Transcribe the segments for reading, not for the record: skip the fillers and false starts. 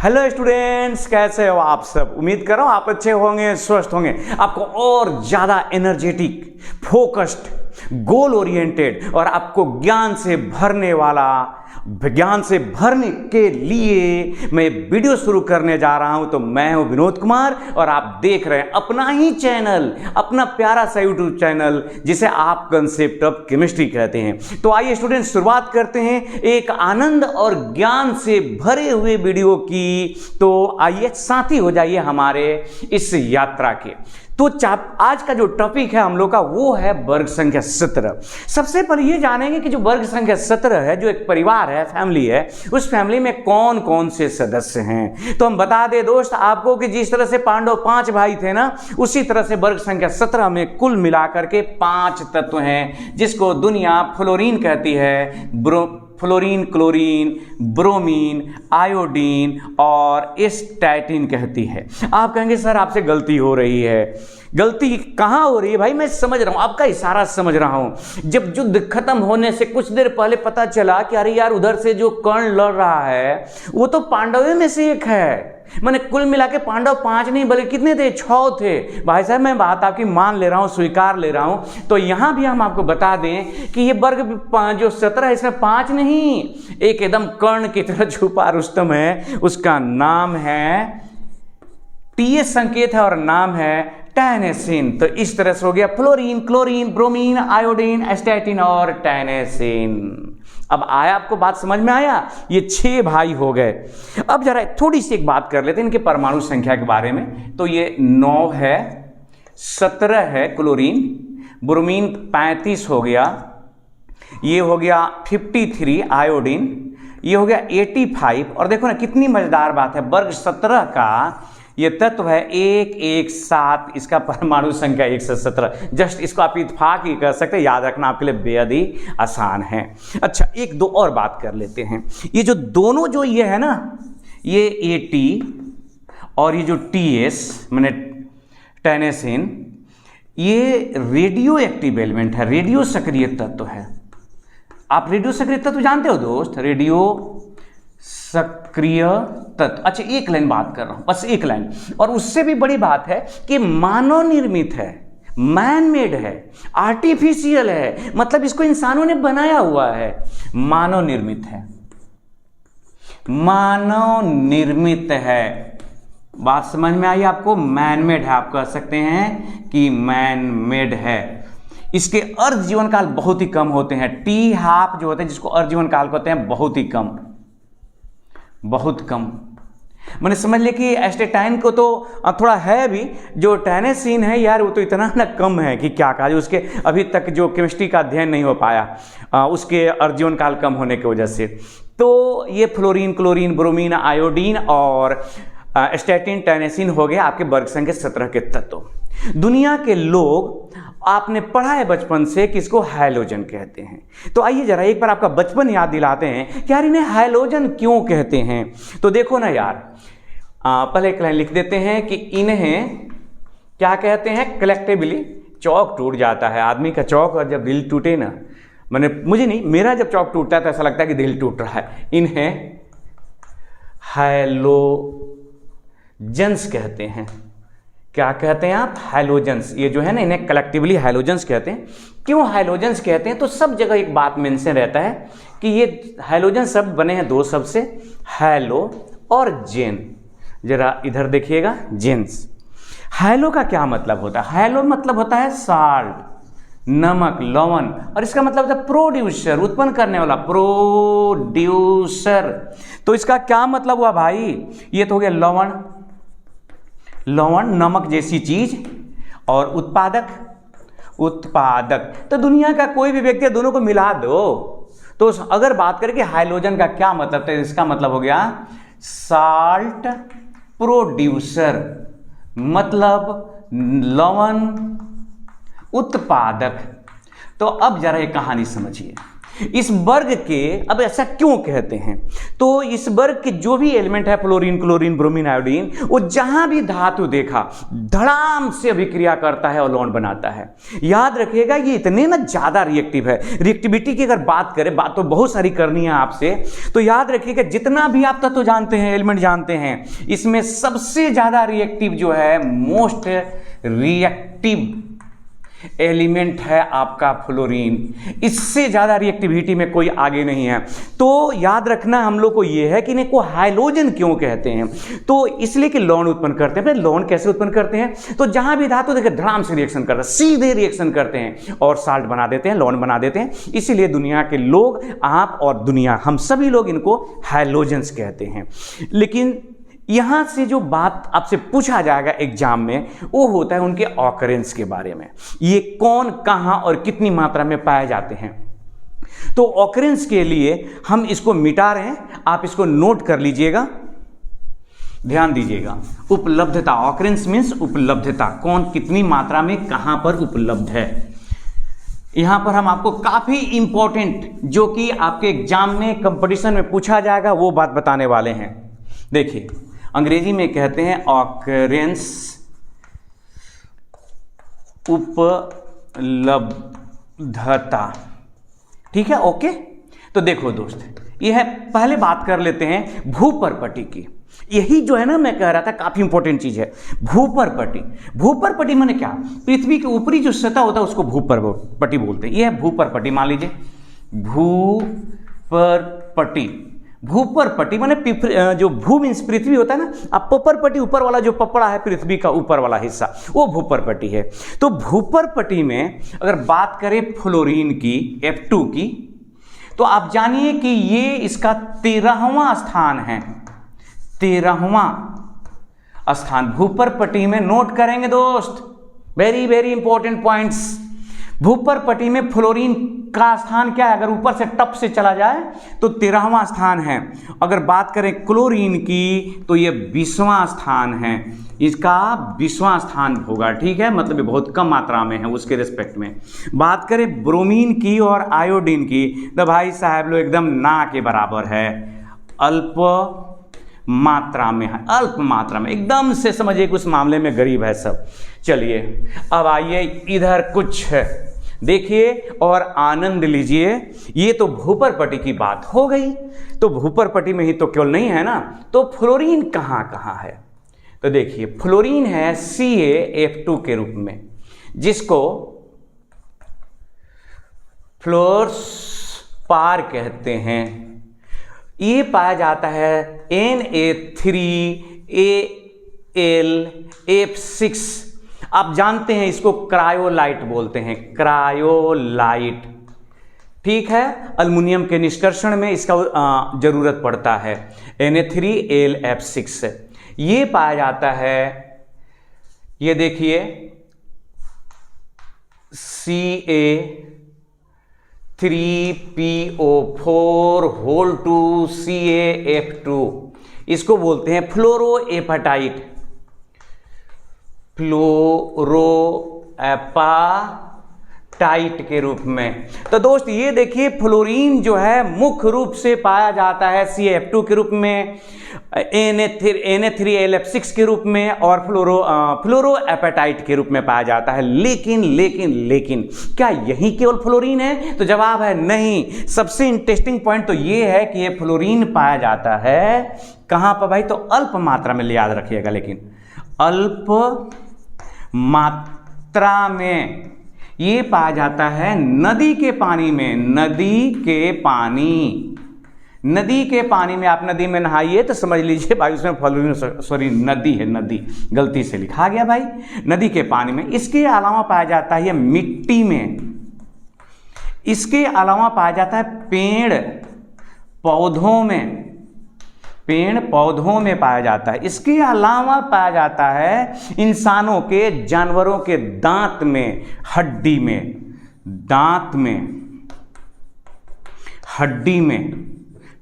Hello students, कैसे हो आप सब। उम्मीद कर रहा हूं आप अच्छे होंगे, स्वस्थ होंगे, आपको और ज्यादा एनर्जेटिक, फोकस्ड, गोल ओरिएंटेड और आपको ज्ञान से भरने के लिए मैं वीडियो शुरू करने जा रहा हूं। तो मैं हूं विनोद कुमार और आप देख रहे हैं अपना ही चैनल, अपना प्यारा सा यूट्यूब चैनल जिसे आप कंसेप्ट ऑफ केमिस्ट्री कहते हैं। तो आइए स्टूडेंट, शुरुआत करते हैं एक आनंद और ज्ञान से भरे हुए वीडियो की। तो आइए साथी हो जाइए हमारे इस यात्रा के। तो आज का जो टॉपिक है हम लोग का वो है वर्ग संख्या 17। सबसे पहले ये जानेंगे कि जो वर्ग संख्या 17 है, जो एक परिवार है, फैमिली है, उस फैमिली में कौन कौन से सदस्य हैं। तो हम बता दें दोस्त आपको कि जिस तरह से पांडव 5 भाई थे ना, उसी तरह से वर्ग संख्या 17 में कुल मिलाकर के 5 तत्व हैं, जिसको दुनिया फ्लोरीन कहती है। फ्लोरीन, क्लोरीन, ब्रोमीन, आयोडीन और एस्टैटिन कहती है। आप कहेंगे सर आपसे गलती हो रही है। गलती कहाँ हो रही है भाई? मैं समझ रहा हूं, आपका इशारा समझ रहा हूं। जब युद्ध खत्म होने से कुछ देर पहले पता चला कि अरे यार उधर से जो कर्ण लड़ रहा है वो तो पांडवों में से एक है। मैंने कुल मिला के पांडव 5 नहीं बल्कि कितने थे? 6 थे। भाई साहब मैं बात आपकी मान ले रहा हूं, स्वीकार ले रहा हूं। तो यहां भी हम आपको बता दें कि ये वर्ग जो 17 है इसमें 5 नहीं, एक एकदम कर्ण की तरह छुपा रुस्तम है। उसका नाम है टीएस संकेत है और नाम है टैनेसिन। तो इस तरह से हो गया fluorine, chlorine, bromine, iodine, astatine और टैनेसिन। अब आया आपको बात समझ में आया? ये 6 भाई हो गए। अब जरा थोड़ी सी एक बात कर लेते हैं इनके परमाणु संख्या के बारे में। तो ये 9 है, 17 है क्लोरीन, ब्रोमीन 35 हो गया, ये हो गया 53 आयोडीन, ये हो गया 85। और देखो ना कितनी मजेदार बात है, वर्ग 17 का ये तत्व है 117, इसका परमाणु संख्या 1 से 17। जस्ट इसको आप इत्तेफाक ही कर सकते हैं, याद रखना आपके लिए बेहद ही आसान है। अच्छा, एक दो और बात कर लेते हैं। ये जो दोनों जो ये है ना, ये AT और ये जो TS मैंने टैनेसिन, ये रेडियो एक्टिव एलिमेंट है, रेडियो सक्रिय तत्व है। आप रेडियो सक्रिय तत्व जानते हो दोस्त? रेडियो सक्रिय तत्व। अच्छा, एक लाइन बात कर रहा हूं, बस एक लाइन। और उससे भी बड़ी बात है कि मानव निर्मित है, मैन मेड है, आर्टिफिशियल है, मतलब इसको इंसानों ने बनाया हुआ है। मानव निर्मित है, मानव निर्मित है। बात समझ में आई आपको? मैन मेड है, आप कह सकते हैं कि मैन मेड है। इसके अर्ध जीवन काल बहुत ही कम होते हैं। T½ जो होते हैं, जिसको अर्ध जीवन काल कहते हैं, बहुत ही कम, बहुत कम। मैंने समझ लिया कि एस्टेटाइन को तो थोड़ा है भी, जो टैनेसिन है यार वो तो इतना ना कम है कि क्या कहा। उसके अभी तक जो केमिस्ट्री का अध्ययन नहीं हो पाया उसके अर्जीवन काल कम होने की वजह से। तो ये फ्लोरीन, क्लोरीन, ब्रोमीन, आयोडीन और एस्टैटिन, टैनेसिन हो गए आपके वर्ग संख्या 17 के तत्व। दुनिया के लोग आपने पढ़ा है बचपन से कि इसको हैलोजन कहते हैं। तो आइए जरा एक बार आपका बचपन याद दिलाते हैं कि यार इन्हें हैलोजन क्यों कहते हैं। तो देखो ना यार, पहले एक लाइन लिख देते हैं कि इन्हें क्या कहते हैं? कलेक्टिवली चौक टूट जाता है आदमी का चौक, और जब दिल टूटे ना, मुझे नहीं, मेरा जब चौक टूटता है तो ऐसा लगता है कि दिल टूट रहा है। इन्हें हैलोजन्स कहते हैं। क्या कहते हैं आप? हैलोजन्स। ये जो है ना, इन्हें कलेक्टिवली हैलोजन्स कहते हैं। क्यों हैलोजन्स कहते हैं? तो सब जगह एक बात मेंशन रहता है कि ये हैलोजन शब्द बने हैं 2 शब्द से, हैलो और जेन। जरा इधर देखिएगा, जेन्स। हैलो का क्या मतलब होता है? हैलो मतलब होता है साल्ट, नमक, लवण, और इसका मतलब होता है प्रोड्यूसर, उत्पन्न करने वाला, प्रोड्यूसर। तो इसका क्या मतलब हुआ भाई? ये तो हो गया लवण, लवण नमक जैसी चीज, और उत्पादक, उत्पादक। तो दुनिया का कोई भी व्यक्ति दोनों को मिला दो। तो अगर बात करें कि हैलोजन का क्या मतलब, तो इसका मतलब हो गया साल्ट प्रोड्यूसर, मतलब लवण उत्पादक। तो अब जरा एक कहानी समझिए। इस वर्ग के, अब ऐसा क्यों कहते हैं, तो इस वर्ग के जो भी एलिमेंट है फ्लोरीन, क्लोरीन, ब्रोमीन, आयोडीन, वो जहां भी धातु देखा धड़ाम से अभिक्रिया करता है और लौंड बनाता है। याद रखिएगा ये इतने ना ज्यादा रिएक्टिव है। रिएक्टिविटी की अगर बात करें, बात तो बहुत सारी करनी है आपसे, तो याद रखिएगा जितना भी आप तत्व जानते हैं, एलिमेंट जानते हैं, इसमें सबसे ज्यादा रिएक्टिव जो है, मोस्ट रिएक्टिव एलिमेंट है आपका फ्लोरीन। इससे ज्यादा रिएक्टिविटी में कोई आगे नहीं है। तो याद रखना हम लोग को यह है कि इनको हाइलोजन क्यों कहते हैं, तो इसलिए कि लौंड उत्पन्न करते हैं। लौंड कैसे उत्पन्न करते हैं, तो जहां भी धातु देखे धड़ाम से रिएक्शन करते हैं, सीधे रिएक्शन करते हैं और साल्ट बना देते हैं, लौंड बना देते हैं। इसीलिए दुनिया के लोग, आप और दुनिया, हम सभी लोग इनको हाइलोजेंस कहते हैं। लेकिन यहां से जो बात आपसे पूछा जाएगा एग्जाम में, वो होता है उनके ऑकरेंस के बारे में। ये कौन, कहां और कितनी मात्रा में पाए जाते हैं। तो ऑकरेंस के लिए हम इसको मिटा रहे हैं, आप इसको नोट कर लीजिएगा, ध्यान दीजिएगा। उपलब्धता, ऑकरेंस मीन्स उपलब्धता, कौन कितनी मात्रा में कहां पर उपलब्ध है। यहां पर हम आपको काफी इंपॉर्टेंट, जो कि आपके एग्जाम में, कंपटीशन में पूछा जाएगा, वो बात बताने वाले हैं। देखिए, अंग्रेजी में कहते हैं ऑकरेंस, उपलब्धता, ठीक है, ओके। तो देखो दोस्त, यह है, पहले बात कर लेते हैं भूपरपटी की। यही जो है ना, मैं कह रहा था काफी इंपॉर्टेंट चीज है, भूपरपटी। भूपरपटी माने क्या, पृथ्वी के ऊपरी जो सतह होता है उसको भूपरपटी बोलते हैं। यह है भूपरपटी, मान लीजिए भूपरपटी। भूपरपटी माने जो भू मीन्स पृथ्वी होता है ना, अब पपरपटी ऊपर वाला जो पपड़ा है पृथ्वी का ऊपर वाला हिस्सा, वो भूपरपटी है। तो भूपरपटी में अगर बात करें फ्लोरीन की, F2 की, तो आप जानिए कि ये इसका 13वां स्थान है। 13वां स्थान भूपरपटी में। नोट करेंगे दोस्त, वेरी वेरी इंपॉर्टेंट पॉइंट्स। भूपरपटी में फ्लोरीन का स्थान क्या है, अगर ऊपर से टप से चला जाए तो 13वां स्थान है। अगर बात करें क्लोरीन की, तो ये 20वां स्थान है, इसका 20वां स्थान होगा, ठीक है, मतलब ये बहुत कम मात्रा में है उसके रिस्पेक्ट में। बात करें ब्रोमीन की और आयोडीन की, तो भाई साहब लोग एकदम ना के बराबर है, अल्प मात्रा में है, अल्प मात्रा में, एकदम से समझिए कि उस मामले में गरीब है सब। चलिए अब आइए इधर कुछ देखिए और आनंद लीजिए। ये तो भूपरपटी की बात हो गई, तो भूपरपटी में ही तो केवल नहीं है ना, तो फ्लोरीन कहाँ कहाँ है। तो देखिए, फ्लोरीन है CaF2 के रूप में, जिसको फ्लोरस्पार कहते हैं। ये पाया जाता है Na3Al_F6। आप जानते हैं इसको क्रायोलाइट बोलते हैं, क्रायोलाइट, ठीक है। अल्युमिनियम के निष्कर्षण में इसका जरूरत पड़ता है। Na3Al_F6 ये पाया जाता है, ये देखिए Ca3PO4(2)CaF2, इसको बोलते हैं फ्लोरोएपेटाइट, फ्लोरोएपेटाइट के रूप में। तो दोस्त ये देखिए, फ्लोरीन जो है मुख्य रूप से पाया जाता है CaF2 के रूप में, Na3Al_F6 के रूप में और फ्लोरोएपेटाइट के रूप में पाया जाता है। लेकिन क्या यही केवल फ्लोरीन है, तो जवाब है नहीं। सबसे इंटरेस्टिंग पॉइंट तो ये है कि ये फ्लोरीन पाया जाता है कहां पर भाई, तो अल्प मात्रा में, याद रखिएगा, लेकिन अल्प मात्रा में ये पाया जाता है नदी के पानी में। नदी के पानी में आप नदी में नहाइए तो समझ लीजिए भाई उसमें फ्लोरीन, सॉरी नदी है, नदी गलती से लिखा गया भाई, नदी के पानी में। इसके अलावा पाया जाता है मिट्टी में, इसके अलावा पाया जाता है पेड़ पौधों में पाया जाता है। इसके अलावा पाया जाता है इंसानों के, जानवरों के दांत में, हड्डी में,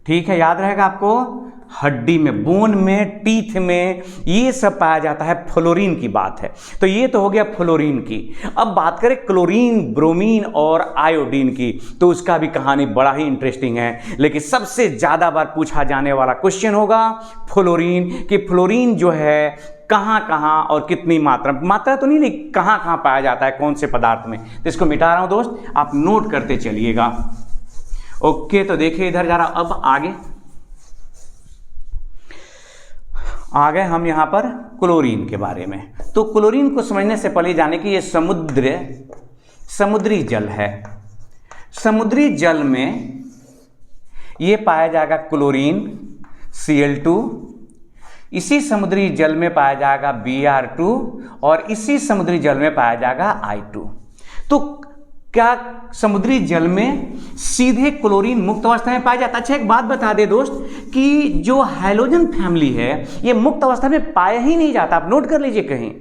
ठीक है, याद रहेगा आपको, हड्डी में, बोन में, टीथ में, ये सब पाया जाता है। फ्लोरीन की बात है। तो ये तो हो गया फ्लोरीन की। अब बात करें क्लोरीन, ब्रोमीन और आयोडीन की, तो उसका भी कहानी बड़ा ही इंटरेस्टिंग है। लेकिन सबसे ज्यादा बार पूछा जाने वाला क्वेश्चन होगा फ्लोरीन, कि फ्लोरीन जो है कहाँ कहाँ और कितनी मात्रा तो नहीं, कहाँ कहाँ पाया जाता है, कौन से पदार्थ में। तो इसको मिटा रहा हूं दोस्त, आप नोट करते चलिएगा। ओके, तो देखिए इधर जा रहा। अब आगे हम यहां पर क्लोरीन के बारे में। तो क्लोरीन को समझने से पहले जाने कि ये समुद्री जल है। समुद्री जल में ये पाया जाएगा क्लोरीन Cl2, इसी समुद्री जल में पाया जाएगा Br2 और इसी समुद्री जल में पाया जाएगा I2। तो क्या समुद्री जल में सीधे क्लोरीन मुक्त अवस्था में पाया जाता है? अच्छा, एक बात बता दे दोस्त कि जो हैलोजन फैमिली है ये मुक्त अवस्था में पाया ही नहीं जाता। आप नोट कर लीजिए कहीं,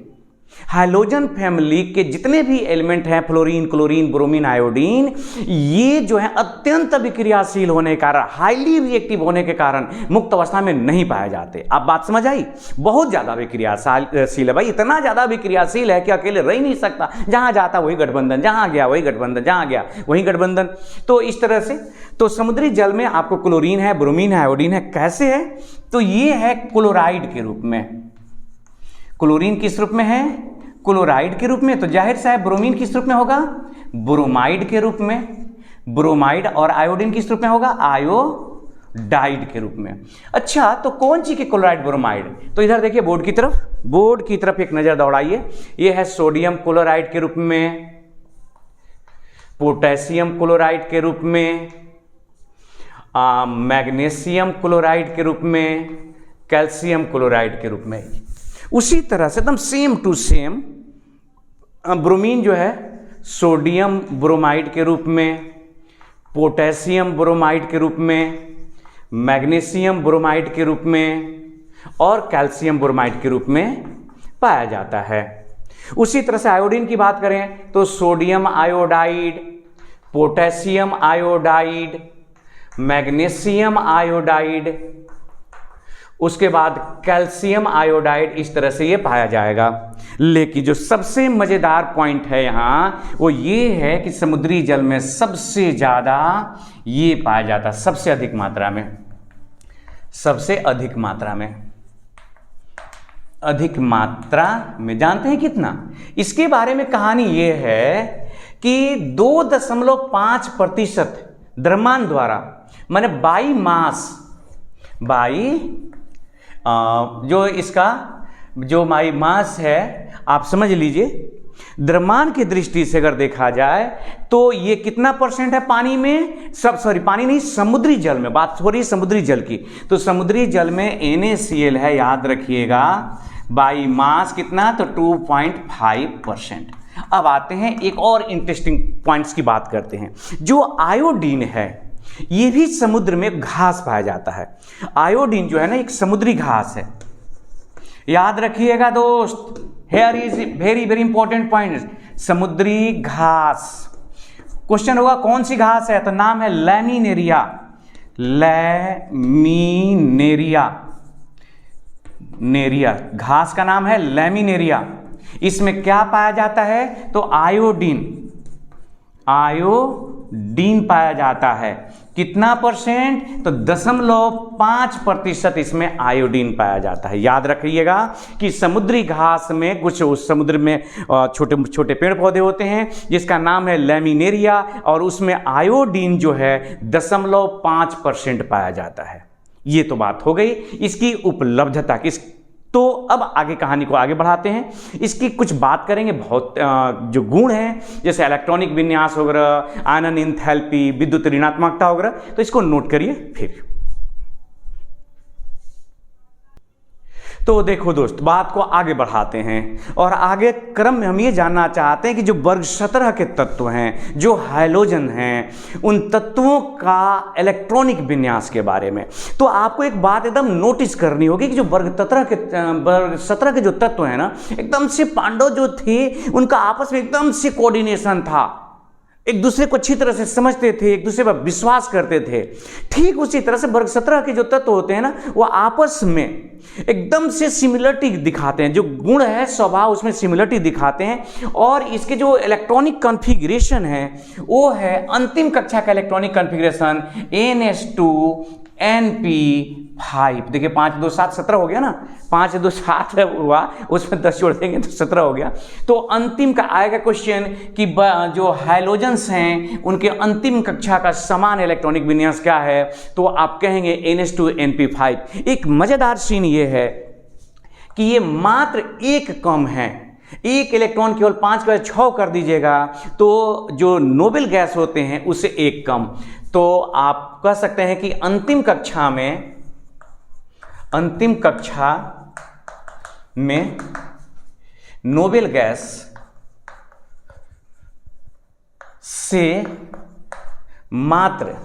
हैलोजन फैमिली के जितने भी एलिमेंट हैं, फ्लोरीन, क्लोरीन, ब्रोमीन, आयोडीन, ये जो है अत्यंत अभिक्रियाशील होने के कारण, हाईली रिएक्टिव होने के कारण मुक्त अवस्था में नहीं पाए जाते। आप बात समझ आई? बहुत ज्यादा अभिक्रियाशील है भाई, इतना ज्यादा अभिक्रियाशील है कि अकेले रह ही नहीं सकता। जहां जाता वही गठबंधन, जहां गया वही गठबंधन, जहां गया वही गठबंधन। तो इस तरह से तो समुद्री जल में आपको क्लोरीन है, ब्रोमीन है, आयोडीन है। कैसे है? तो ये है क्लोराइड के रूप में। क्लोरीन किस रूप में है? क्लोराइड के रूप में। तो जाहिर सा है ब्रोमीन किस रूप में होगा? ब्रोमाइड के रूप में। ब्रोमाइड। और आयोडीन किस रूप में होगा? आयोडाइड के रूप में। अच्छा, तो कौन सी के क्लोराइड, ब्रोमाइड? तो इधर देखिए बोर्ड की तरफ एक नजर दौड़ाइए। यह है सोडियम क्लोराइड के रूप में, पोटेशियम क्लोराइड के रूप में, मैग्नीशियम क्लोराइड के रूप में, कैल्शियम क्लोराइड के रूप में। उसी तरह से एकदम सेम टू सेम ब्रोमीन जो है सोडियम ब्रोमाइड के रूप में, पोटेशियम ब्रोमाइड के रूप में, मैग्नीशियम ब्रोमाइड के रूप में और कैल्शियम ब्रोमाइड के रूप में पाया जाता है। उसी तरह से आयोडीन की बात करें तो sodium iodide, potassium iodide, magnesium iodide, उसके बाद कैल्शियम आयोडाइड, इस तरह से ये पाया जाएगा। लेकिन जो सबसे मजेदार पॉइंट है यहां वो ये है कि समुद्री जल में सबसे ज्यादा ये पाया जाता है, सबसे अधिक मात्रा में, अधिक मात्रा में। जानते हैं कितना? इसके बारे में कहानी ये है कि 2.5% द्रव्यमान द्वारा, माने बाई मास, जो इसका जो माई मास है, आप समझ लीजिए द्रव्यमान की दृष्टि से अगर देखा जाए तो ये कितना परसेंट है पानी में? पानी नहीं, समुद्री जल में बात हो रही है, समुद्री जल की। तो समुद्री जल में NaCl है, याद रखिएगा, बाई मास कितना? तो 2.5%। अब आते हैं एक और इंटरेस्टिंग पॉइंट्स की बात करते हैं। जो आयोडीन है ये भी समुद्र में घास पाया जाता है। आयोडीन जो है ना एक समुद्री घास है, याद रखिएगा दोस्त। Here is very very important point, समुद्री घास। क्वेश्चन होगा कौन सी घास है? तो नाम है लैमिनेरिया। नेरिया घास का नाम है लैमिनेरिया। इसमें क्या पाया जाता है? तो आयोडीन पाया जाता है। कितना परसेंट? तो 0.5% इसमें आयोडीन पाया जाता है। याद रखिएगा कि समुद्री घास में कुछ उस समुद्र में छोटे छोटे पेड़ पौधे होते हैं जिसका नाम है लैमिनेरिया, और उसमें आयोडीन जो है 0.5% पाया जाता है। ये तो बात हो गई इसकी उपलब्धता की। तो अब आगे कहानी को आगे बढ़ाते हैं, इसकी कुछ बात करेंगे। बहुत जो गुण हैं जैसे इलेक्ट्रॉनिक विन्यास वगैरह, आयनन इंथैल्पी, विद्युत ऋणात्मकता वगैरह, तो इसको नोट करिए। फिर तो देखो दोस्त, बात को आगे बढ़ाते हैं और आगे क्रम में हम ये जानना चाहते हैं कि जो वर्ग 17 के तत्व हैं, जो हाइड्रोजन हैं, उन तत्वों का इलेक्ट्रॉनिक विन्यास के बारे में। तो आपको एक बात एकदम नोटिस करनी होगी कि जो वर्ग 17 के जो तत्व हैं ना, एकदम से पांडव जो थे उनका आपस में एकदम से कोऑर्डिनेशन था। एक दूसरे को अच्छी तरह से समझते थे, एक दूसरे पर विश्वास करते थे। ठीक उसी तरह से वर्ग 17 के जो तत्व होते हैं ना, वो आपस में एकदम से सिमिलरिटी दिखाते हैं, जो गुण है स्वभाव उसमें सिमिलरिटी दिखाते हैं। और इसके जो इलेक्ट्रॉनिक कॉन्फ़िगरेशन है वो है अंतिम कक्षा का इलेक्ट्रॉनिक कॉन्फ़िगरेशन NH2NP5। देखिए 5 2 7 17 हो गया ना, 5 2 7 हुआ, उसमें 10 जोड़ देंगे तो 17 हो गया। तो अंतिम का आएगा क्वेश्चन कि जो हाइड्रोजन्स हैं उनके अंतिम कक्षा का समान इलेक्ट्रॉनिक विन्यास क्या है, तो आप कहेंगे NH2NP5। एक मजेदार सीन ये है कि ये मात्र एक कम है, एक इलेक्ट्रॉन केवल 5 का 6 कर दीजिएगा तो जो नोबेल गैस होते हैं उससे एक कम। तो आप कह सकते हैं कि अंतिम कक्षा में नोबेल गैस से मात्र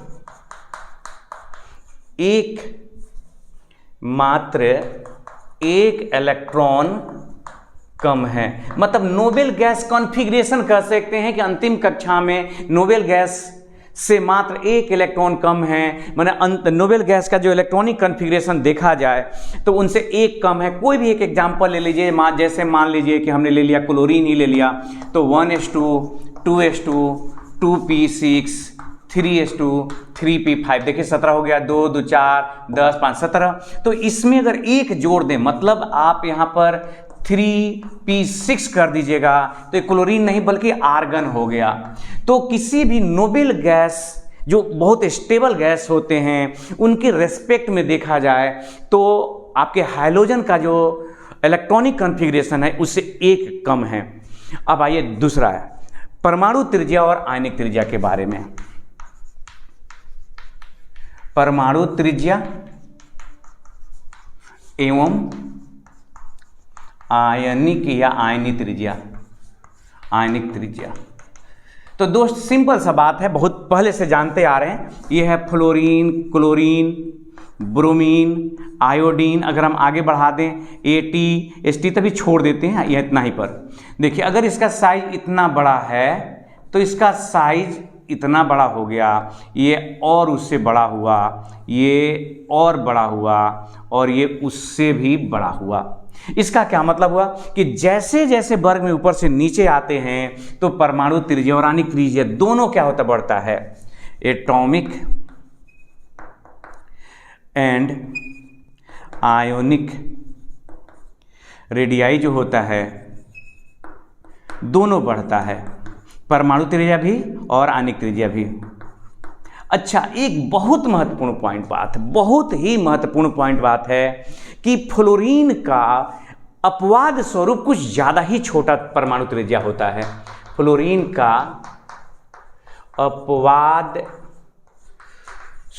एक इलेक्ट्रॉन कम है। मतलब नोबेल गैस कॉन्फ़िगरेशन कह सकते हैं कि अंतिम कक्षा में नोबेल गैस से मात्र एक इलेक्ट्रॉन कम है। माने नोबेल गैस का जो इलेक्ट्रॉनिक कॉन्फ़िगरेशन देखा जाए तो उनसे एक कम है। कोई भी एक एग्जांपल ले लीजिए, जैसे मान लीजिए कि हमने ले लिया क्लोरीन ही ले लिया, तो 1s2 2s2 2p6 3s2 3p5। देखिए 17 हो गया, 2 2 4 10 5 17। तो इसमें अगर एक जोड़ दें, मतलब आप यहाँ पर 3p6 कर दीजिएगा तो क्लोरीन नहीं बल्कि आर्गन हो गया। तो किसी भी नोबेल गैस जो बहुत स्टेबल गैस होते हैं उनके रेस्पेक्ट में देखा जाए तो आपके हाइड्रोजन का जो इलेक्ट्रॉनिक कॉन्फ़िगरेशन है उससे एक कम है। अब आइए दूसरा है परमाणु त्रिज्या और आयनिक त्रिज्या के बारे में। परमाणु त्रिज्या एवं आयनिक या आयनिक त्रिज्या। तो दोस्त सिंपल सा बात है, बहुत पहले से जानते आ रहे हैं। ये है फ्लोरीन, क्लोरीन, ब्रोमीन, आयोडीन। अगर हम आगे बढ़ा दें AT ST तभी छोड़ देते हैं, यह इतना ही पर। देखिए अगर इसका साइज इतना बड़ा है तो इसका साइज इतना बड़ा हो गया, ये और उससे बड़ा हुआ, ये और बड़ा हुआ और ये उससे भी बड़ा हुआ। इसका क्या मतलब हुआ कि जैसे जैसे वर्ग में ऊपर से नीचे आते हैं तो परमाणु त्रिज्या और आयनिक त्रिज्या दोनों क्या होता बढ़ता है। एटॉमिक एंड आयोनिक रेडियाई जो होता है दोनों बढ़ता है, परमाणु त्रिज्या भी और आयनिक त्रिज्या भी। अच्छा, एक बहुत महत्वपूर्ण बात है कि फ्लोरीन का अपवाद स्वरूप कुछ ज़्यादा ही छोटा परमाणु त्रिज्या होता है। फ्लोरीन का अपवाद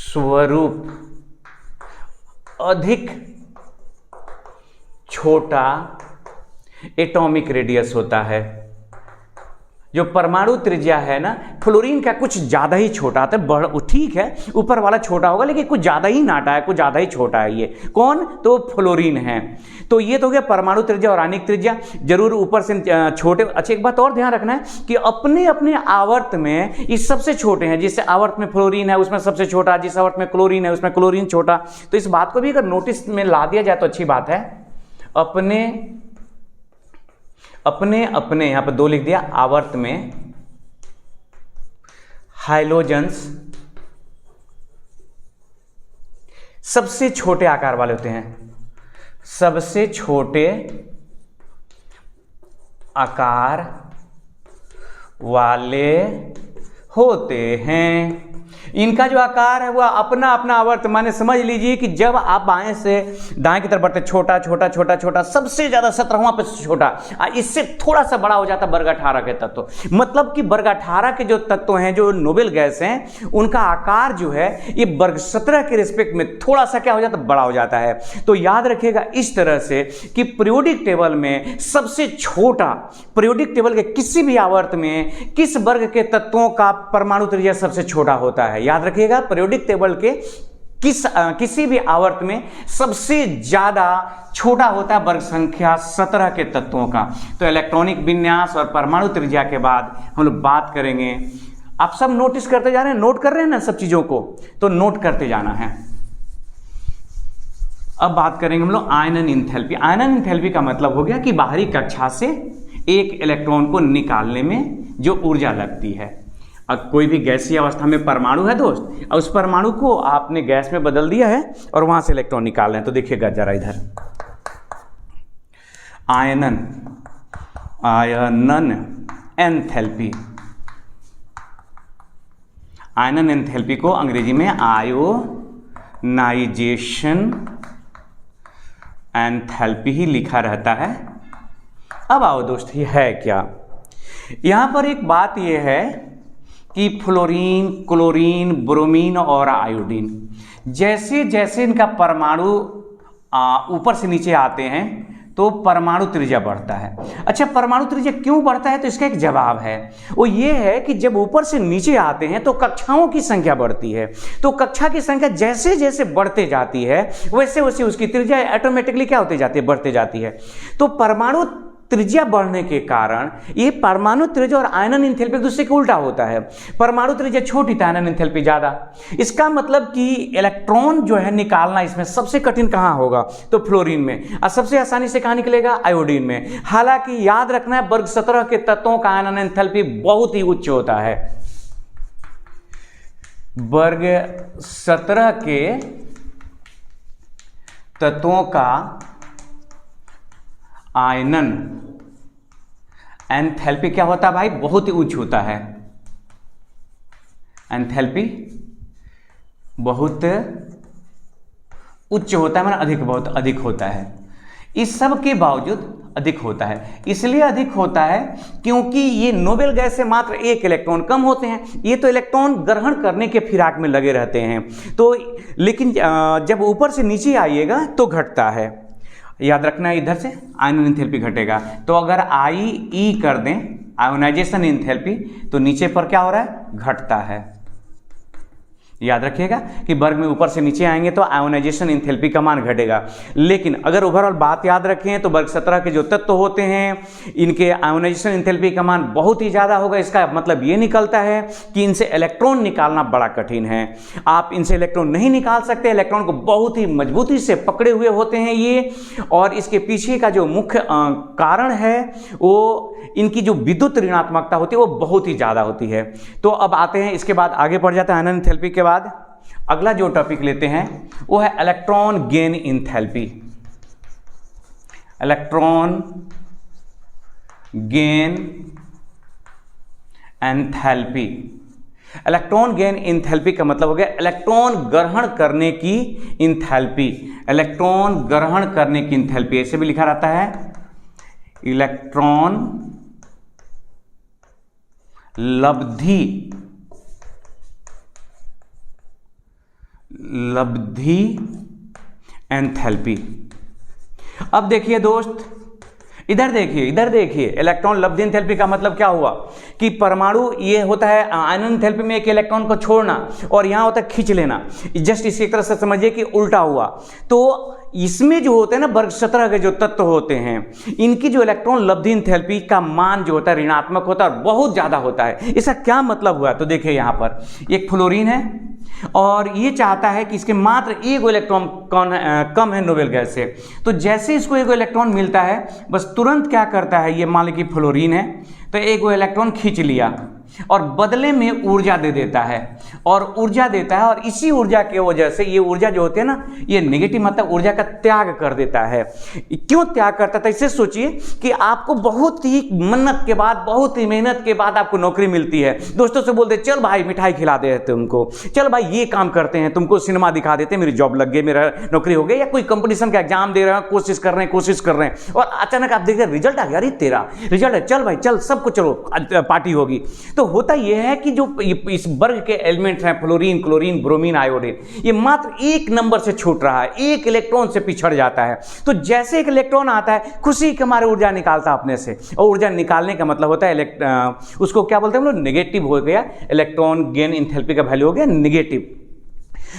स्वरूप अधिक छोटा एटॉमिक रेडियस होता है। जो परमाणु त्रिज्या है ना फ्लोरीन का कुछ ज़्यादा ही छोटा आता है। ठीक है ऊपर वाला छोटा होगा लेकिन कुछ ज़्यादा ही नाटा है, कुछ ज़्यादा ही छोटा है। ये कौन? तो फ्लोरीन है। तो ये तो हो गया परमाणु त्रिज्या और आयनिक त्रिज्या, जरूर ऊपर से छोटे। अच्छा एक बात और ध्यान रखना है कि अपने अपने आवर्त में ये सबसे छोटे हैं। जिस आवर्त में फ्लोरीन है उसमें सबसे छोटा, जिस आवर्त में क्लोरीन है उसमें क्लोरीन छोटा। तो इस बात को भी अगर नोटिस में ला दिया जाए तो अच्छी बात है। अपने यहां पर 2 लिख दिया, आवर्त में हाइड्रोजन्स सबसे छोटे आकार वाले होते हैं, सबसे छोटे आकार वाले होते हैं। इनका जो आकार है वह अपना अपना आवर्त, माने समझ लीजिए कि जब आप बाएं से दाएं की तरफ बढ़ते छोटा छोटा छोटा छोटा, सबसे ज्यादा 17वां पे छोटा, इससे थोड़ा सा बड़ा हो जाता वर्ग 18 के तत्व। मतलब कि वर्ग 18 के जो तत्व हैं जो नोबेल गैस हैं उनका आकार जो है ये वर्ग 17 के रिस्पेक्ट में थोड़ा सा क्या हो जाता, बड़ा हो जाता है। तो याद रखिएगा इस तरह से कि पीरियोडिक टेबल में सबसे छोटा, पीरियोडिक टेबल के किसी भी आवर्त में किस वर्ग के तत्वों का परमाणु त्रिज्या सबसे छोटा होता है। याद रखिएगा पीरियोडिक टेबल के किसी भी आवर्त में सबसे ज्यादा छोटा होता है वर्ग संख्या 17 के तत्वों का। तो इलेक्ट्रॉनिक विन्यास और परमाणु त्रिज्या के बाद हम लोग बात करेंगे आप सब नोटिस करते जा रहे हैं, नोट कर रहे हैं ना सब चीजों को, तो नोट करते जाना है। अब बात करेंगे हम लोग आयनन इंथैल्पी। आयनन इंथैल्पी का मतलब हो गया कि बाहरी कक्षा से एक इलेक्ट्रॉन को निकालने में जो ऊर्जा लगती है। अब कोई भी गैसीय अवस्था में परमाणु है दोस्त, और उस परमाणु को आपने गैस में बदल दिया है और वहां से इलेक्ट्रॉन निकाल रहे हैं। तो देखिएगा जरा इधर, आयनन एंथैल्पी। आयनन एंथैल्पी को अंग्रेजी में आयोनाइजेशन एंथैल्पी ही लिखा रहता है। अब आओ दोस्त, ये है क्या? यहां पर एक बात यह है कि फ्लोरीन, क्लोरीन, ब्रोमीन और आयोडीन, जैसे जैसे इनका परमाणु ऊपर से नीचे आते हैं तो परमाणु त्रिज्या बढ़ता है। अच्छा, परमाणु त्रिज्या क्यों बढ़ता है? तो इसका एक जवाब है, वो ये है कि जब ऊपर से नीचे आते हैं तो कक्षाओं की संख्या बढ़ती है। तो कक्षा की संख्या जैसे जैसे बढ़ते जाती है वैसे वैसे उसकी त्रिज्या ऑटोमेटिकली क्या होती जाती है? बढ़ते जाती है। तो परमाणु त्रिज्या बढ़ने के कारण ये परमाणु त्रिज्या और आयनन इंथैल्पी एक दूसरे के उल्टा होता है। परमाणु त्रिज्या छोटी तो आयनन इंथैल्पी ज्यादा। इसका मतलब कि इलेक्ट्रॉन जो है निकालना इसमें सबसे कठिन कहां होगा? तो फ्लोरीन में। और सबसे आसानी से कहां निकलेगा? आयोडीन में। हालांकि याद रखना है, वर्ग 17 के तत्वों का आयनन इंथैल्पी बहुत ही उच्च होता है। वर्ग 17 के तत्वों का आयनन एंथैल्पी क्या होता है भाई? बहुत ही उच्च होता है। एंथैल्पी बहुत उच्च होता है, मतलब अधिक, बहुत अधिक होता है। इस सब के बावजूद अधिक होता है। इसलिए अधिक होता है क्योंकि ये नोबेल गैस से मात्र एक इलेक्ट्रॉन कम होते हैं। ये तो इलेक्ट्रॉन ग्रहण करने के फिराक में लगे रहते हैं। तो लेकिन जब ऊपर से नीचे आइएगा तो घटता है। याद रखना है, इधर से आयनन इंथैल्पी घटेगा। तो अगर आई कर दें आयोनाइजेशन इंथैल्पी, तो नीचे पर क्या हो रहा है? घटता है। याद रखिएगा कि वर्ग में ऊपर से नीचे आएंगे तो आयोनाइजेशन इंथैल्पी का मान घटेगा। लेकिन अगर ओवरऑल बात याद रखें तो वर्ग 17 के जो तत्व होते हैं इनके आयोनाइजेशन इंथैल्पी का मान बहुत ही ज़्यादा होगा। इसका मतलब ये निकलता है कि इनसे इलेक्ट्रॉन निकालना बड़ा कठिन है। आप इनसे इलेक्ट्रॉन नहीं निकाल सकते। इलेक्ट्रॉन को बहुत ही मजबूती से पकड़े हुए होते हैं ये। और इसके पीछे का जो मुख्य कारण है वो इनकी जो विद्युत ऋणात्मकता होती है वो बहुत ही ज़्यादा होती है। तो अब आते हैं, इसके बाद आगे बढ़ जाते हैं। आयनन इंथैल्पी के बाद अगला जो टॉपिक लेते हैं वो है electron gain enthalpy. Electron gain enthalpy. Electron gain enthalpy का मतलब हो गया इलेक्ट्रॉन ग्रहण करने की इंथैल्पी। इलेक्ट्रॉन ग्रहण करने की इंथैल्पी ऐसे भी लिखा रहता है, इलेक्ट्रॉन लब्धि एंथैल्पी। अब देखिए दोस्त, इधर देखिए इलेक्ट्रॉन लब्धि एंथैल्पी का मतलब क्या हुआ कि परमाणु ये होता है आयनन एंथैल्पी में एक इलेक्ट्रॉन को छोड़ना और यहां होता है खींच लेना। जस्ट इसी तरह से समझिए कि उल्टा हुआ। तो इसमें जो होते हैं ना वर्ग 17 के जो तत्व होते हैं इनकी जो इलेक्ट्रॉन लब्धि एंथैल्पी का मान जो होता है ऋणात्मक होता है और बहुत ज्यादा होता है। इसका क्या मतलब हुआ? तो देखिए यहां पर एक फ्लोरीन है और ये चाहता है कि इसके मात्र एक इलेक्ट्रॉन कम है नोबेल गैस से। तो जैसे इसको एक इलेक्ट्रॉन मिलता है बस तुरंत क्या करता है, ये मान लीजिए कि फ्लोरीन है तो एक इलेक्ट्रॉन खींच लिया और बदले में ऊर्जा दे देता है और इसी ऊर्जा की वजह से ये ऊर्जा जो होती है ना ये नेगेटिव मतलब ऊर्जा का त्याग कर देता है। क्यों त्याग करता था? इससे सोचिए कि आपको बहुत ही मन्नत के बाद, बहुत ही मेहनत के बाद आपको नौकरी मिलती है। दोस्तों से बोलते चल भाई मिठाई खिला दे तुमको, चल भाई ये काम करते हैं, तुमको सिनेमा दिखा देते, मेरी जॉब लग गई, मेरा नौकरी हो गई, या कोई कंपटीशन का एग्जाम दे रहे हैं, कोशिश कर रहे हैं और अचानक आप देख रहे रिजल्ट आ गया, अरे तेरा रिजल्ट है, चल भाई चल सबको चलो पार्टी होगी। तो होता यह है कि जो इस वर्ग के एलिमेंट्स हैं फ्लोरीन, क्लोरीन, ब्रोमीन, आयोडीन, ये मात्र एक नंबर से छूट रहा है, एक इलेक्ट्रॉन से पिछड़ जाता है। तो जैसे एक इलेक्ट्रॉन आता है खुशी के मारे ऊर्जा निकालता है अपने से, और ऊर्जा निकालने का मतलब होता है उसको क्या बोलते हैं हम लोग, नेगेटिव हो गया। इलेक्ट्रॉन गेन इंथैल्पी का वैल्यू हो गया नेगेटिव।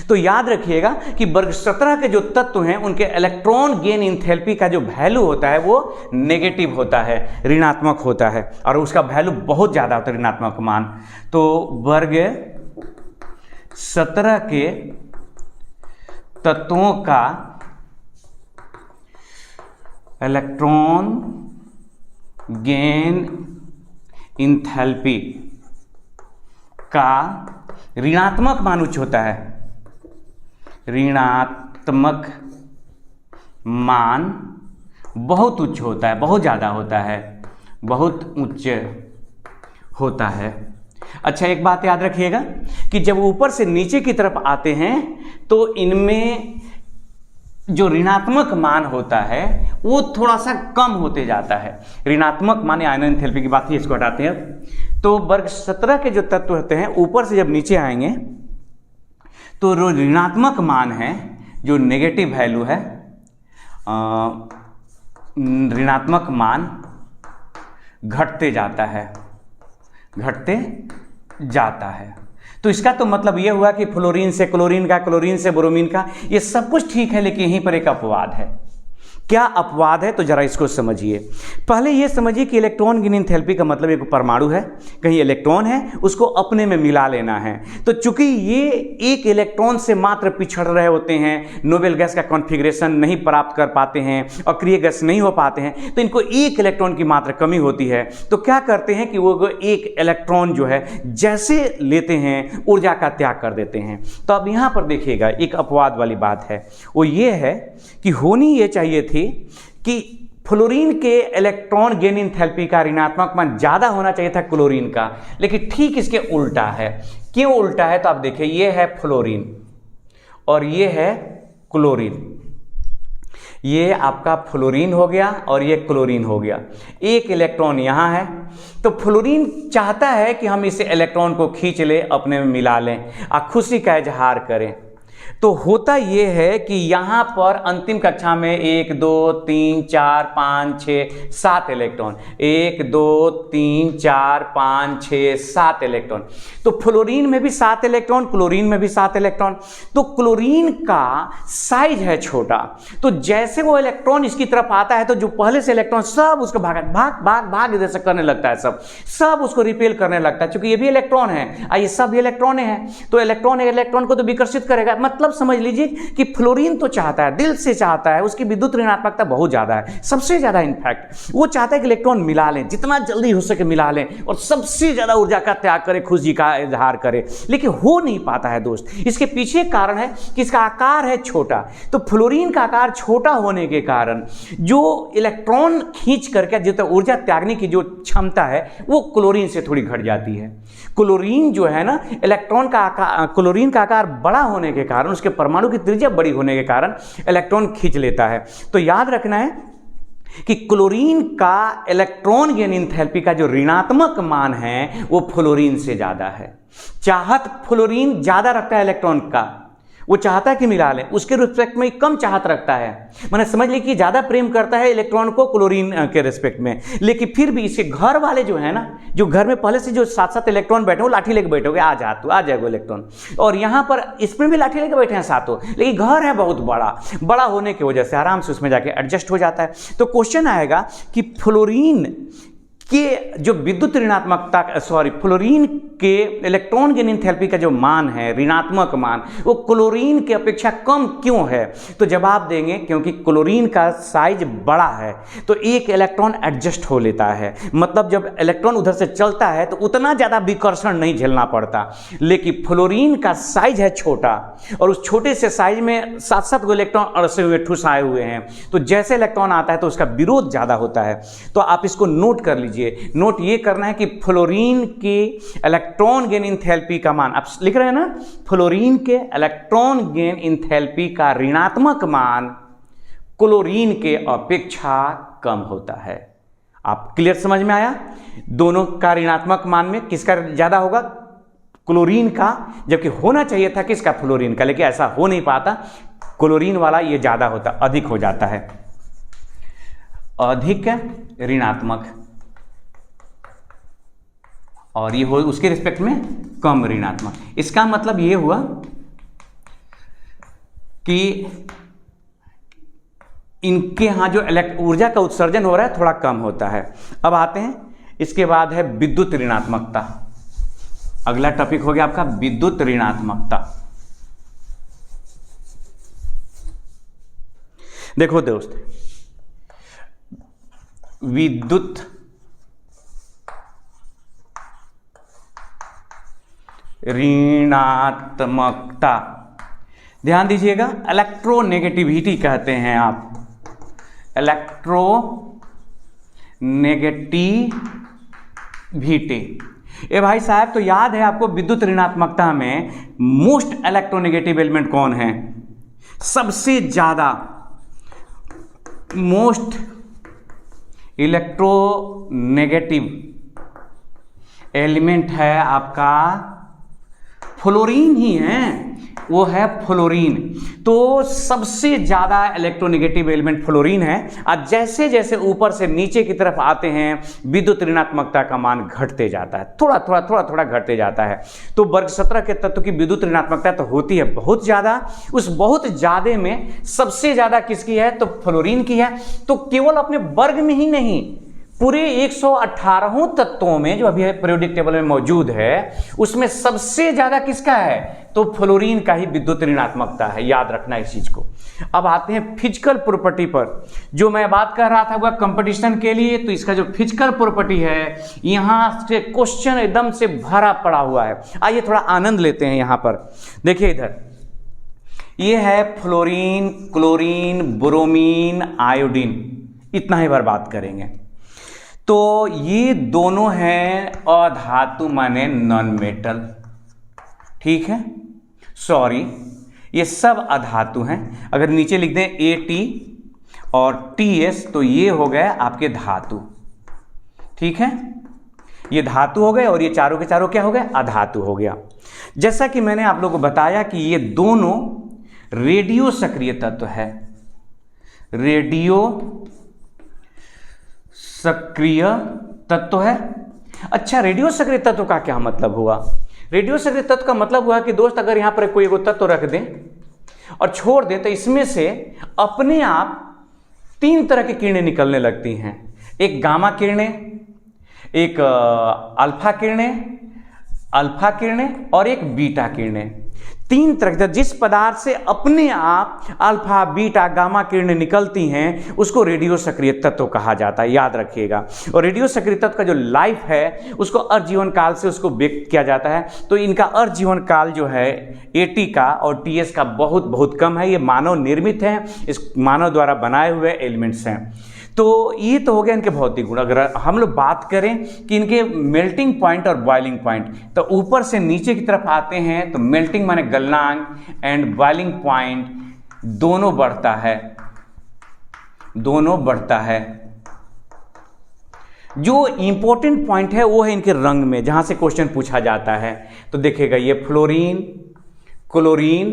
तो याद रखिएगा कि वर्ग 17 के जो तत्व हैं उनके इलेक्ट्रॉन गेन इंथैल्पी का जो वैल्यू होता है वो नेगेटिव होता है, ऋणात्मक होता है, और उसका वैल्यू बहुत ज़्यादा होता है, ऋणात्मक मान। तो वर्ग 17 के तत्वों का इलेक्ट्रॉन गेन इंथैल्पी का ऋणात्मक मान उच्च होता है, ऋणात्मक मान बहुत उच्च होता है, बहुत ज़्यादा होता है, बहुत उच्च होता है। अच्छा, एक बात याद रखिएगा कि जब ऊपर से नीचे की तरफ आते हैं तो इनमें जो ऋणात्मक मान होता है वो थोड़ा सा कम होते जाता है। ऋणात्मक मान आयन एंथैल्पी की बात ही, इसको हटाते हैं अब। तो वर्ग 17 के जो तत्व होते हैं ऊपर से जब नीचे आएंगे तो जो ऋणात्मक मान है, जो नेगेटिव वैल्यू है, ऋणात्मक मान घटते जाता है, घटते जाता है। तो इसका तो मतलब यह हुआ कि फ्लोरीन से क्लोरीन का, क्लोरीन से ब्रोमीन का, ये सब कुछ ठीक है, लेकिन यहीं पर एक अपवाद है। क्या अपवाद है? तो जरा इसको समझिए। पहले ये समझिए कि इलेक्ट्रॉन गेन एंथैल्पी का मतलब एक परमाणु है, कहीं इलेक्ट्रॉन है, उसको अपने में मिला लेना है। तो चूंकि ये एक इलेक्ट्रॉन से मात्र पिछड़ रहे होते हैं, नोबेल गैस का कॉन्फ़िगरेशन नहीं प्राप्त कर पाते हैं, अक्रिय गैस नहीं हो पाते हैं, तो इनको एक इलेक्ट्रॉन की मात्र कमी होती है। तो क्या करते हैं कि वो एक इलेक्ट्रॉन जो है जैसे लेते हैं ऊर्जा का त्याग कर देते हैं। तो अब यहाँ पर देखिएगा एक अपवाद वाली बात है, वो ये है कि होनी ये चाहिए थी कि फ्लोरीन के इलेक्ट्रॉन गेन एंथैल्पी का ऋणात्मक मान ज्यादा होना चाहिए था क्लोरीन का, लेकिन ठीक इसके उल्टा है। क्यों उल्टा है? तो आप देखिए, ये है फ्लोरीन और ये है क्लोरीन। ये आपका फ्लोरीन हो गया और ये क्लोरीन हो गया। एक इलेक्ट्रॉन यहाँ है, तो फ्लोरीन चाहता है कि हम इस इलेक्ट्रॉन को खींच ले, अपने में मिला लें और खुशी का इजहार करें। तो होता यह है कि यहाँ पर अंतिम कक्षा में 1 2 3 4 5 6 7 इलेक्ट्रॉन, 1 2 3 4 5 6 7 इलेक्ट्रॉन। तो फ्लोरीन में भी 7 इलेक्ट्रॉन, क्लोरीन में भी 7 इलेक्ट्रॉन। तो क्लोरीन का साइज है छोटा, तो जैसे वो इलेक्ट्रॉन इसकी तरफ आता है तो जो पहले से इलेक्ट्रॉन सब उसको भाग भाग भाग भाग इधर से करने लगता है, सब उसको रिपेल करने लगता है, क्योंकि ये भी इलेक्ट्रॉन है, ये सब इलेक्ट्रॉन है। तो इलेक्ट्रॉन इलेक्ट्रॉन को तो विकर्षित करेगा। मतलब समझ लीजिए कि फ्लोरीन तो चाहता है, दिल से चाहता है, उसकी विद्युत ऋणात्मकता बहुत ज्यादा है, सबसे ज्यादा इनफैक्ट वो चाहता है कि इलेक्ट्रॉन मिला लें, जितना जल्दी हो सके मिला लें और सबसे ज्यादा ऊर्जा का त्याग करे, खुशी का इजहार करे, लेकिन हो नहीं पाता है दोस्त। इसके पीछे कारण है कि इसका आकार है छोटा। तो फ्लोरीन का आकार छोटा होने के कारण जो इलेक्ट्रॉन खींच करके जितना ऊर्जा त्यागने की जो क्षमता है वो क्लोरीन से थोड़ी घट जाती है। क्लोरीन जो है ना, इलेक्ट्रॉन का आकार, क्लोरीन का आकार बड़ा होने के कारण, उसके परमाणु की त्रिज्या बड़ी होने के कारण इलेक्ट्रॉन खींच लेता है। तो याद रखना है कि क्लोरीन का इलेक्ट्रॉन गेन एंथैल्पी का जो ऋणात्मक मान है वो फ्लोरीन से ज्यादा है। चाहत फ्लोरीन ज्यादा रखता है इलेक्ट्रॉन का, वो चाहता है कि मिला लें, उसके रिस्पेक्ट में कम चाहत रखता है। मैंने समझ ली कि ज्यादा प्रेम करता है इलेक्ट्रॉन को क्लोरीन के रिस्पेक्ट में, लेकिन फिर भी इसके घर वाले जो है ना, जो घर में पहले से जो 7-7 इलेक्ट्रॉन बैठे, वो लाठी लेके बैठे हो, आ जा तू, आ जाएगा इलेक्ट्रॉन, और यहाँ पर इसमें भी लाठी लेके बैठे हैं सातों, लेकिन घर है बहुत बड़ा होने की वजह से आराम से उसमें जाके एडजस्ट हो जाता है। तो क्वेश्चन आएगा कि फ्लोरीन के जो विद्युत ऋणात्मकता, फ्लोरीन के इलेक्ट्रॉन गेन एंथैल्पी का जो मान है, ऋणात्मक मान, वो क्लोरीन की अपेक्षा कम क्यों है? तो जवाब देंगे क्योंकि क्लोरीन का साइज बड़ा है, तो एक इलेक्ट्रॉन एडजस्ट हो लेता है। मतलब जब इलेक्ट्रॉन उधर से चलता है तो उतना ज़्यादा विकर्षण नहीं झेलना पड़ता, लेकिन फ्लोरीन का साइज है छोटा, और उस छोटे से साइज में 7-7 को इलेक्ट्रॉन अड़से हुए, ठुसाए हुए हैं। तो जैसे इलेक्ट्रॉन आता है तो उसका विरोध ज़्यादा होता है। तो आप इसको नोट कर लीजिए। नोट ये करना है कि फ्लोरीन की इलेक्ट्रॉन गेन एंथैल्पी का मान, आप लिख रहे हैं ना, फ्लोरीन के इलेक्ट्रॉन गेन एंथैल्पी का ऋणात्मक मान क्लोरीन के अपेक्षा कम होता है। आप क्लियर समझ में आया? दोनों का ऋणात्मक मान में किसका ज्यादा होगा? क्लोरीन का, जबकि होना चाहिए था किसका? फ्लोरीन का, लेकिन ऐसा हो नहीं पाता, क्लोरीन वाला ये ज्यादा होता, अधिक हो जाता है, अधिक ऋणात्मक, और ये हो उसके रिस्पेक्ट में कम ऋणात्मक। इसका मतलब ये हुआ कि इनके यहाँ जो ऊर्जा का उत्सर्जन हो रहा है थोड़ा कम होता है। अब आते हैं, इसके बाद है विद्युत ऋणात्मकता। अगला टॉपिक हो गया आपका विद्युत ऋणात्मकता। देखो दोस्त, विद्युत ऋणात्मकता, ध्यान दीजिएगा, इलेक्ट्रोनेगेटिविटी कहते हैं आप, इलेक्ट्रोनेगेटिविटी। ए भाई साहब, तो याद है आपको विद्युत ऋणात्मकता में मोस्ट इलेक्ट्रोनेगेटिव एलिमेंट कौन है? सबसे ज्यादा मोस्ट इलेक्ट्रोनेगेटिव एलिमेंट है आपका फ्लोरीन ही है, वो है फ्लोरीन। तो सबसे ज्यादा इलेक्ट्रोनेगेटिव एलिमेंट फ्लोरीन है। और जैसे जैसे ऊपर से नीचे की तरफ आते हैं विद्युत ऋणात्मकता का मान घटते जाता है, थोड़ा थोड़ा घटते जाता है। तो वर्ग 17 के तत्व की विद्युत ऋणात्मकता तो होती है बहुत ज्यादा, उस बहुत ज्यादा में सबसे ज्यादा किसकी है? तो फ्लोरीन की है। तो केवल अपने वर्ग में ही नहीं, पूरे 118 तत्वों में जो अभी पीरियोडिक टेबल में मौजूद है उसमें सबसे ज्यादा किसका है? तो फ्लोरीन का ही विद्युत ऋणात्मकता है, याद रखना इस चीज को। अब आते हैं फिजिकल प्रॉपर्टी पर। जो मैं बात कर रहा था वह कंपटीशन के लिए, तो इसका जो फिजिकल प्रॉपर्टी है यहां से क्वेश्चन एकदम से भरा पड़ा हुआ है। आइए थोड़ा आनंद लेते हैं। यहां पर देखिए, इधर ये है फ्लोरीन, क्लोरीन, ब्रोमीन, आयोडीन, इतना ही बार बात करेंगे। तो ये दोनों हैं अधातु माने नॉन मेटल, ठीक है, सॉरी ये सब अधातु हैं। अगर नीचे लिख दें AT और TS तो ये हो गए आपके धातु, ठीक है, ये धातु हो गए और ये चारों के चारों क्या हो गए? अधातु हो गया। जैसा कि मैंने आप लोगों को बताया कि ये दोनों रेडियो सक्रिय तत्व है, रेडियो सक्रिय तत्व है। अच्छा, रेडियो सक्रिय तत्व का क्या मतलब हुआ? रेडियो सक्रिय तत्व का मतलब हुआ कि दोस्त अगर यहां पर कोई एगो तत्व रख दें और छोड़ दें तो इसमें से अपने आप 3 तरह की किरणें निकलने लगती हैं। एक गामा किरणें, एक अल्फा किरणें और एक बीटा किरणें। 3 तरह, जिस पदार्थ से अपने आप अल्फा, बीटा, गामा किरणें निकलती हैं उसको रेडियो सक्रिय तत्व कहा जाता है, याद रखिएगा। और रेडियो सक्रिय तत्व का जो लाइफ है उसको अर्धजीवन काल से उसको व्यक्त किया जाता है। तो इनका अर्धजीवन काल जो है AT का और TS का बहुत कम है। ये मानव निर्मित है, इस मानव द्वारा बनाए हुए एलिमेंट्स हैं। तो ये तो हो गया इनके भौतिक गुण। अगर हम लोग बात करें कि इनके मेल्टिंग पॉइंट और बॉइलिंग पॉइंट, तो ऊपर से नीचे की तरफ आते हैं तो मेल्टिंग माने गलनांक एंड बॉइलिंग पॉइंट दोनों बढ़ता है। जो इंपॉर्टेंट पॉइंट है वो है इनके रंग में, जहां से क्वेश्चन पूछा जाता है। तो देखिएगा, ये फ्लोरीन, क्लोरीन,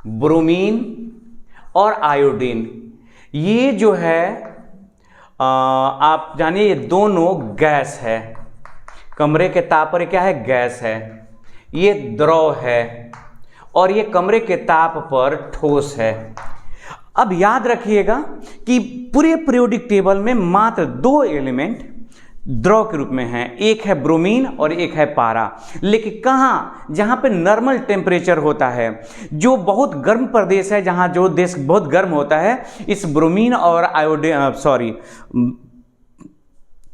ब्रोमीन और आयोडीन, ये जो है आप जानिए ये दोनों गैस है। कमरे के ताप पर क्या है? गैस है। ये द्रव है और ये कमरे के ताप पर ठोस है। अब याद रखिएगा कि पूरे पीरियोडिक टेबल में मात्र 2 एलिमेंट द्रव के रूप में हैं, एक है ब्रोमीन और एक है पारा। लेकिन कहाँ? जहां पे नॉर्मल टेम्परेचर होता है, जो बहुत गर्म प्रदेश है, जहां जो देश बहुत गर्म होता है, इस ब्रोमीन और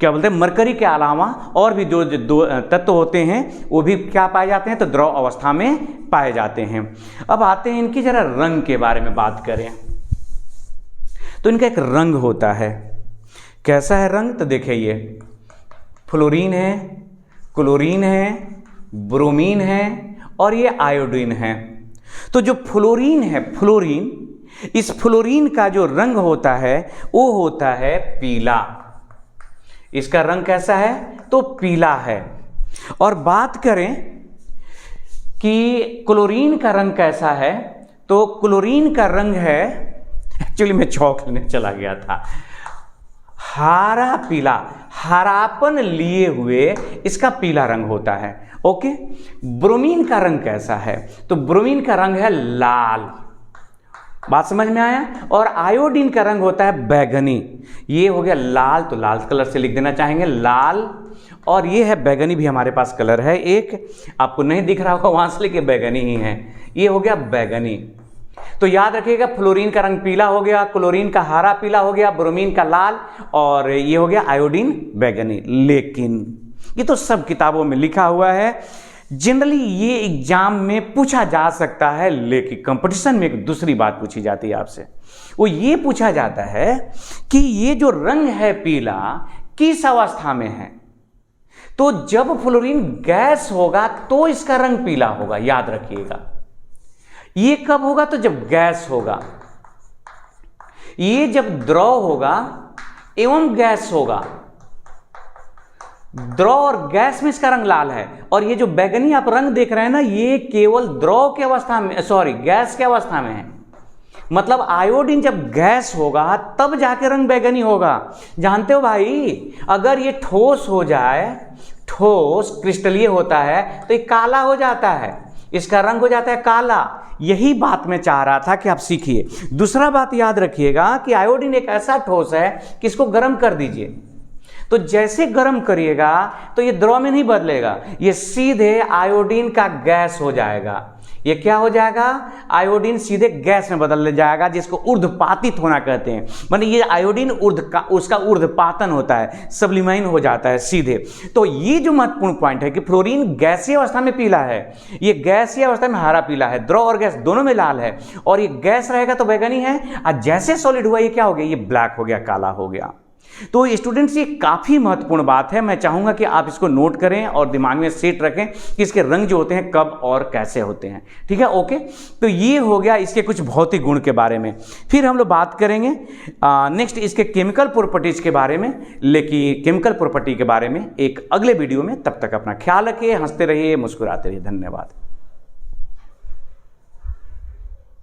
क्या बोलते हैं, मरकरी के अलावा और भी जो 2 तत्व होते हैं वो भी क्या पाए जाते हैं? तो द्रव अवस्था में पाए जाते हैं। अब आते हैं इनकी जरा रंग के बारे में बात करें। तो इनका एक रंग होता है, कैसा है रंग? तो देखिए, ये फ्लोरीन है, क्लोरीन है, ब्रोमीन है और ये आयोडीन है। तो जो फ्लोरीन है, इस फ्लोरीन का जो रंग होता है वो होता है पीला। इसका रंग कैसा है? तो पीला है। और बात करें कि क्लोरीन का रंग कैसा है, तो क्लोरीन का रंग है, एक्चुअली मैं चौक लेने चला गया था, हरा पीला, हरापन लिए हुए इसका पीला रंग होता है। ओके, ब्रोमीन का रंग कैसा है? तो ब्रोमीन का रंग है लाल, बात समझ में आया। और आयोडीन का रंग होता है बैगनी। ये हो गया लाल, तो लाल कलर से लिख देना चाहेंगे लाल। और ये है बैगनी, भी हमारे पास कलर है एक, आपको नहीं दिख रहा होगा वहां से लेके बैगनी ही है, ये हो गया बैगनी। तो याद रखिएगा फ्लोरीन का रंग पीला हो गया, क्लोरीन का हरा पीला हो गया, ब्रोमीन का लाल, और ये हो गया आयोडीन बैगनी। लेकिन ये तो सब किताबों में लिखा हुआ है, जनरली ये एग्जाम में पूछा जा सकता है, लेकिन कंपटीशन में एक दूसरी बात पूछी जाती है आपसे, वो ये पूछा जाता है कि ये जो रंग है पीला किस अवस्था में है। तो जब फ्लोरीन गैस होगा तो इसका रंग पीला होगा, याद रखिएगा। ये कब होगा? तो जब गैस होगा। ये जब द्रव होगा एवं गैस होगा, द्रव और गैस में इसका रंग लाल है। और ये जो बैगनी आप रंग देख रहे हैं ना, ये केवल द्रव की अवस्था में, गैस की अवस्था में है। मतलब आयोडीन जब गैस होगा तब जाके रंग बैगनी होगा। जानते हो भाई, अगर ये ठोस हो जाए, ठोस क्रिस्टलीय होता है, तो ये काला हो जाता है, इसका रंग हो जाता है काला। यही बात मैं चाह रहा था कि आप सीखिए। दूसरा बात याद रखिएगा कि आयोडीन एक ऐसा ठोस है कि इसको गर्म कर दीजिए, तो जैसे गर्म करिएगा तो ये द्रव में नहीं बदलेगा, ये सीधे आयोडीन का गैस हो जाएगा। ये क्या हो जाएगा? आयोडीन सीधे गैस में बदल जाएगा, जिसको ऊर्ध्वपातित होना कहते हैं। माने ये आयोडीन उसका ऊर्ध्वपातन होता है, सब्लिमाइन हो जाता है सीधे। तो ये जो महत्वपूर्ण पॉइंट है कि फ्लोरीन गैसीय अवस्था में पीला है, ये गैसीय अवस्था में हरा पीला है, द्रव और गैस दोनों में लाल है, और ये गैस रहेगा तो बैगनी है, और जैसे सॉलिड हुआ ये क्या हो गया? ये ब्लैक हो गया, काला हो गया। तो स्टूडेंट्स ये काफ़ी महत्वपूर्ण बात है, मैं चाहूँगा कि आप इसको नोट करें और दिमाग में सेट रखें कि इसके रंग जो होते हैं कब और कैसे होते हैं। ठीक है, ओके। तो ये हो गया इसके कुछ भौतिक गुण के बारे में। फिर हम लोग बात करेंगे नेक्स्ट इसके केमिकल प्रॉपर्टीज के बारे में, लेकिन केमिकल प्रॉपर्टी के बारे में एक अगले वीडियो में। तब तक अपना ख्याल रखिए, हंसते रहिए, मुस्कुराते रहिए। धन्यवाद।